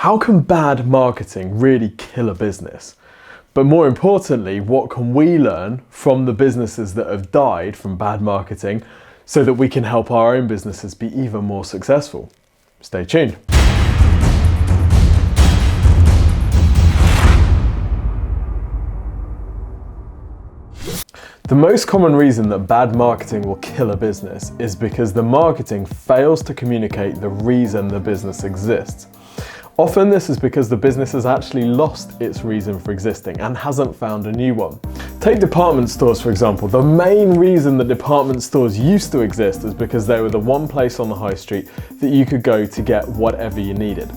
How can bad marketing really kill a business? But more importantly, what can we learn from the businesses that have died from bad marketing so that we can help our own businesses be even more successful? Stay tuned. The most common reason that bad marketing will kill a business is because the marketing fails to communicate the reason the business exists. Often this is because the business has actually lost its reason for existing and hasn't found a new one. Take department stores for example. The main reason that department stores used to exist is because they were the one place on the high street that you could go to get whatever you needed.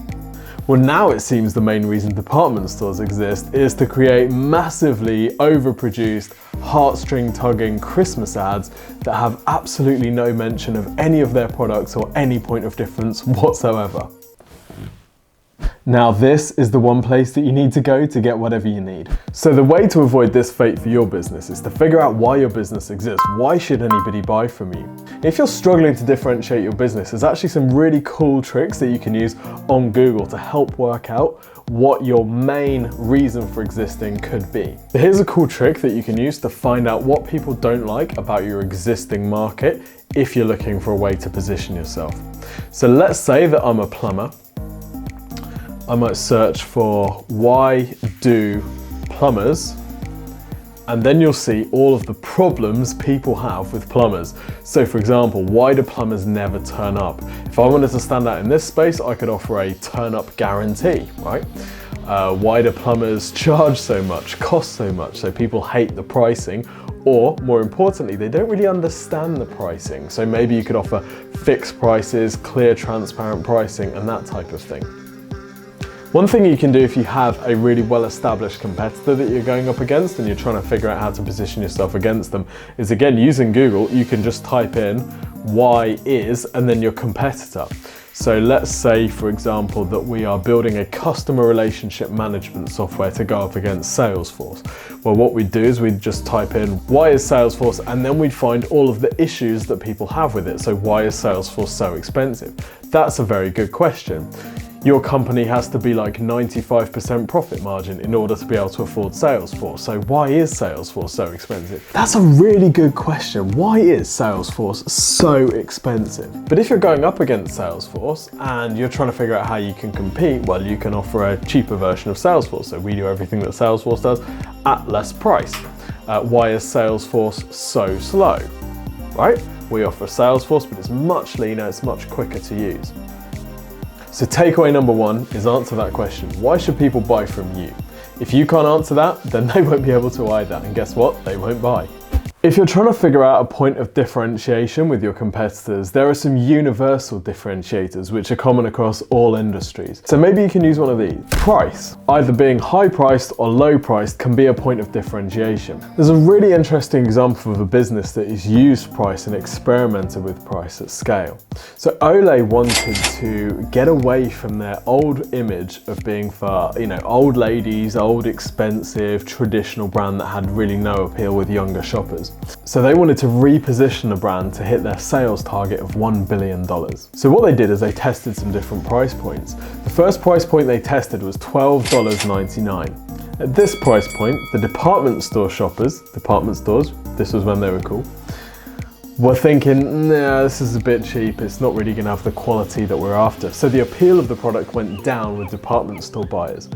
Well, now it seems the main reason department stores exist is to create massively overproduced, heartstring-tugging Christmas ads that have absolutely no mention of any of their products or any point of difference whatsoever. Now this is the one place that you need to go to get whatever you need. So the way to avoid this fate for your business is to figure out why your business exists. Why should anybody buy from you? If you're struggling to differentiate your business, there's actually some really cool tricks that you can use on Google to help work out what your main reason for existing could be. So here's a cool trick that you can use to find out what people don't like about your existing market if you're looking for a way to position yourself. So let's say that I'm a plumber. I might search for why do plumbers, and then you'll see all of the problems people have with plumbers. So for example, why do plumbers never turn up? If I wanted to stand out in this space, I could offer a turn up guarantee, right? Why do plumbers charge so much, cost so much? So people hate the pricing, or more importantly, they don't really understand the pricing. So maybe you could offer fixed prices, clear, transparent pricing, and that type of thing. One thing you can do if you have a really well-established competitor that you're going up against and you're trying to figure out how to position yourself against them is, again, using Google, you can just type in why is and then your competitor. So let's say, for example, that we are building a customer relationship management software to go up against Salesforce. Well, what we'd do is we'd just type in why is Salesforce, and then we'd find all of the issues that people have with it. So why is Salesforce so expensive? That's a very good question. Your company has to be like 95% profit margin in order to be able to afford Salesforce. So why is Salesforce so expensive? That's a really good question. Why is Salesforce so expensive? But if you're going up against Salesforce and you're trying to figure out how you can compete, well, you can offer a cheaper version of Salesforce. So we do everything that Salesforce does at less price. Why is Salesforce so slow? Right? We offer Salesforce, but it's much leaner, it's much quicker to use. So takeaway number one is answer that question. Why should people buy from you? If you can't answer that, then they won't be able to either. And guess what? They won't buy. If you're trying to figure out a point of differentiation with your competitors, there are some universal differentiators which are common across all industries. So maybe you can use one of these. Price. Either being high priced or low priced can be a point of differentiation. There's a really interesting example of a business that has used price and experimented with price at scale. So Olay wanted to get away from their old image of being for, old ladies, old expensive, traditional brand that had really no appeal with younger shoppers. So they wanted to reposition the brand to hit their sales target of $1 billion. So what they did is they tested some different price points. The first price point they tested was $12.99. At this price point, the department store shoppers, this was when they were cool, were thinking, nah, this is a bit cheap, it's not really gonna have the quality that we're after. So the appeal of the product went down with department store buyers.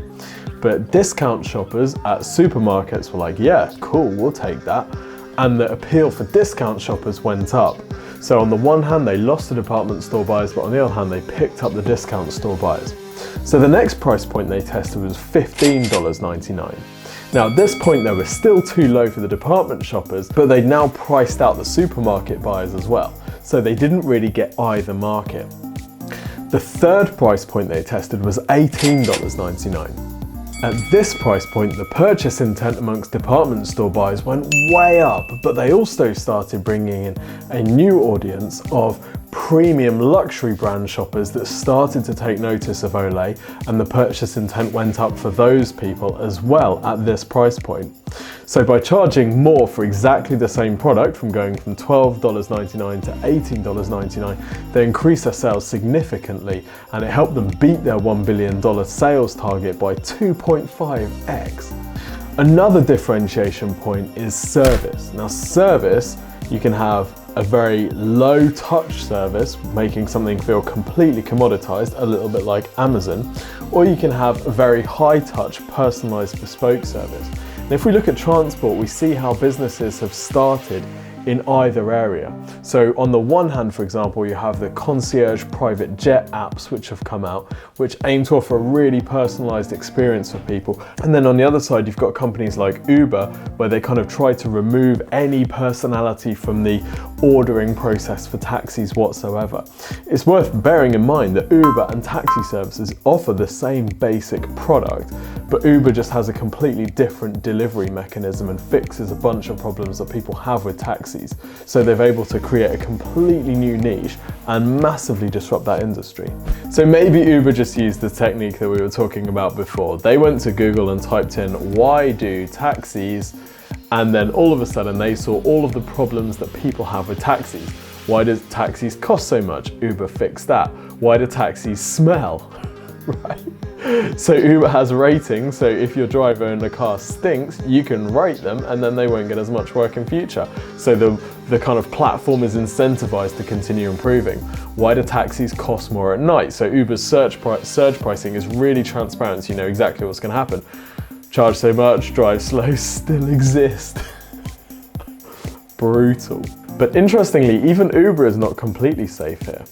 But discount shoppers at supermarkets were like, yeah, cool, we'll take that. And the appeal for discount shoppers went up. So on the one hand, they lost the department store buyers, but on the other hand, they picked up the discount store buyers. So the next price point they tested was $15.99. Now at this point, they were still too low for the department shoppers, but they'd now priced out the supermarket buyers as well. So they didn't really get either market. The third price point they tested was $18.99. At this price point, the purchase intent amongst department store buyers went way up, but they also started bringing in a new audience of premium luxury brand shoppers that started to take notice of Olay, and the purchase intent went up for those people as well at this price point. So by charging more for exactly the same product, from going from $12.99 to $18.99, they increased their sales significantly, and it helped them beat their $1 billion sales target by 2.5x. Another differentiation point is service. Now, service, you can have a very low touch service, making something feel completely commoditized, a little bit like Amazon, or you can have a very high touch, personalized, bespoke service. And if we look at transport, we see how businesses have started in either area. So on the one hand, for example, you have the concierge private jet apps which have come out, which aim to offer a really personalized experience for people. And then on the other side, you've got companies like Uber, where they kind of try to remove any personality from the ordering process for taxis whatsoever. It's worth bearing in mind that Uber and taxi services offer the same basic product, but Uber just has a completely different delivery mechanism and fixes a bunch of problems that people have with taxis. So they're able to create a completely new niche and massively disrupt that industry. So maybe Uber just used the technique that we were talking about before. They went to Google and typed in, why do taxis? And then all of a sudden they saw all of the problems that people have with taxis. Why do taxis cost so much? Uber fixed that. Why do taxis smell? Right? So Uber has ratings, so if your driver in the car stinks, you can rate them and then they won't get as much work in future. So the kind of platform is incentivized to continue improving. Why do taxis cost more at night? So Uber's surge pricing is really transparent, so you know exactly what's going to happen. Charge so much, drive slow, still exist. Brutal. But interestingly, even Uber is not completely safe here.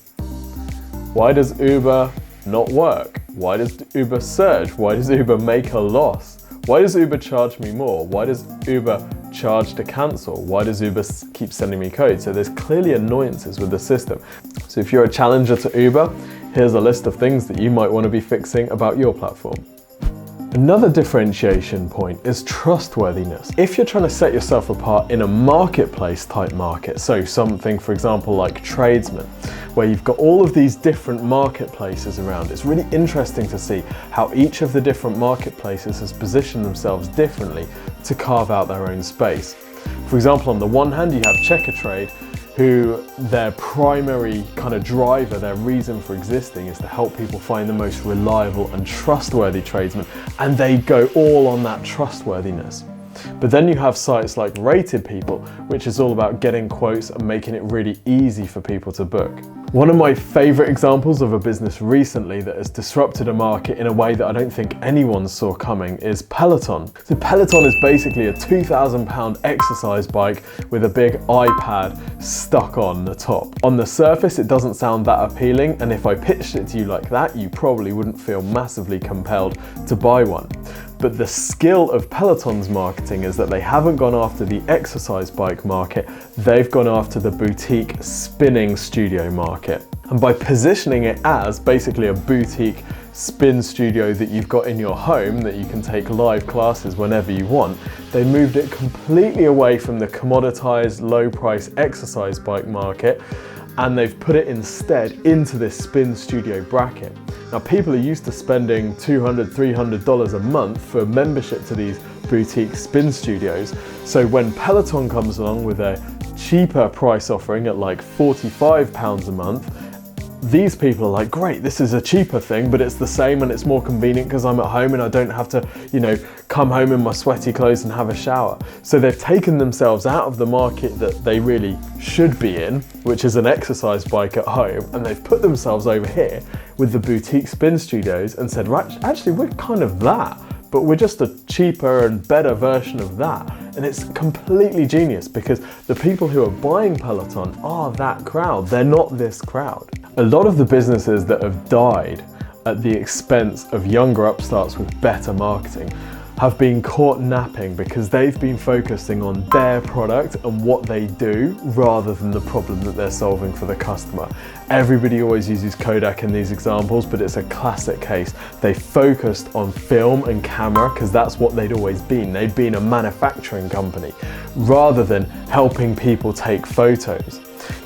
Why does Uber not work? Why does Uber surge? Why does Uber make a loss? Why does Uber charge me more? Why does Uber charge to cancel? Why does Uber keep sending me code? So there's clearly annoyances with the system. So if you're a challenger to Uber, here's a list of things that you might want to be fixing about your platform. Another differentiation point is trustworthiness. If you're trying to set yourself apart in a marketplace type market, so something, for example, like Tradesman, where you've got all of these different marketplaces around, it's really interesting to see how each of the different marketplaces has positioned themselves differently to carve out their own space. For example, on the one hand, you have Checkatrade, who their primary kind of driver, their reason for existing is to help people find the most reliable and trustworthy tradesmen, and they go all on that trustworthiness. But then you have sites like Rated People, which is all about getting quotes and making it really easy for people to book. One of my favorite examples of a business recently that has disrupted a market in a way that I don't think anyone saw coming is Peloton. So Peloton is basically a £2,000 exercise bike with a big iPad stuck on the top. On the surface, it doesn't sound that appealing, and if I pitched it to you like that, you probably wouldn't feel massively compelled to buy one. But the skill of Peloton's marketing is that they haven't gone after the exercise bike market, they've gone after the boutique spinning studio market. And by positioning it as basically a boutique spin studio that you've got in your home that you can take live classes whenever you want, they moved it completely away from the commoditized low price exercise bike market, and they've put it instead into this spin studio bracket. Now, people are used to spending $200, $300 a month for membership to these boutique spin studios. So when Peloton comes along with a cheaper price offering at like £45 a month, these people are like, great, this is a cheaper thing, but it's the same and it's more convenient because I'm at home and I don't have to, come home in my sweaty clothes and have a shower. So they've taken themselves out of the market that they really should be in, which is an exercise bike at home, and they've put themselves over here with the boutique spin studios and said, right, actually, we're kind of that, but we're just a cheaper and better version of that. And it's completely genius because the people who are buying Peloton are that crowd. They're not this crowd. A lot of the businesses that have died at the expense of younger upstarts with better marketing have been caught napping because they've been focusing on their product and what they do rather than the problem that they're solving for the customer. Everybody always uses Kodak in these examples, but it's a classic case. They focused on film and camera because that's what they'd always been. They'd been a manufacturing company rather than helping people take photos.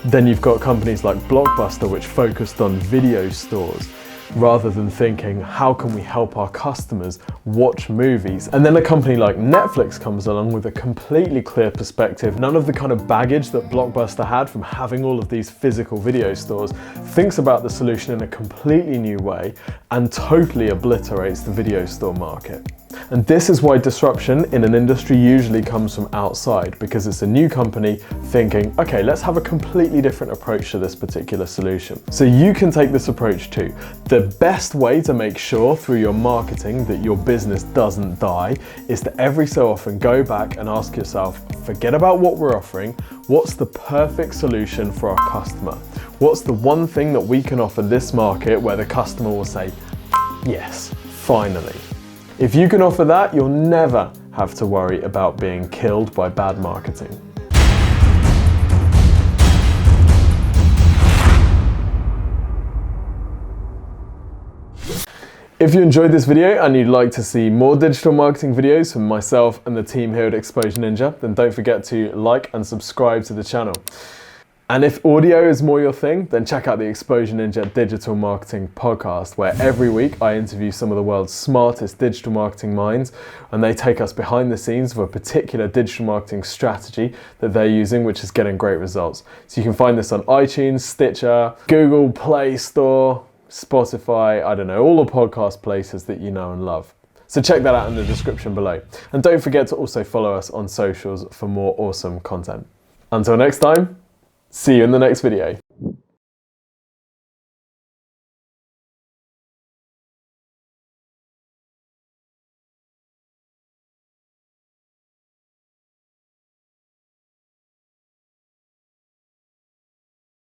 Then you've got companies like Blockbuster, which focused on video stores, rather than thinking, how can we help our customers watch movies? And then a company like Netflix comes along with a completely clear perspective, none of the kind of baggage that Blockbuster had from having all of these physical video stores, thinks about the solution in a completely new way and totally obliterates the video store market. And this is why disruption in an industry usually comes from outside, because it's a new company thinking, okay, let's have a completely different approach to this particular solution. So you can take this approach too. The best way to make sure through your marketing that your business doesn't die is to every so often go back and ask yourself, forget about what we're offering, what's the perfect solution for our customer? What's the one thing that we can offer this market where the customer will say, yes, finally. If you can offer that, you'll never have to worry about being killed by bad marketing. If you enjoyed this video and you'd like to see more digital marketing videos from myself and the team here at Exposure Ninja, then don't forget to like and subscribe to the channel. And if audio is more your thing, then check out the Exposure Ninja Digital Marketing Podcast, where every week I interview some of the world's smartest digital marketing minds, and they take us behind the scenes of a particular digital marketing strategy that they're using, which is getting great results. So you can find this on iTunes, Stitcher, Google Play Store, Spotify, I don't know, all the podcast places that you know and love. So check that out in the description below. And don't forget to also follow us on socials for more awesome content. Until next time, see you in the next video.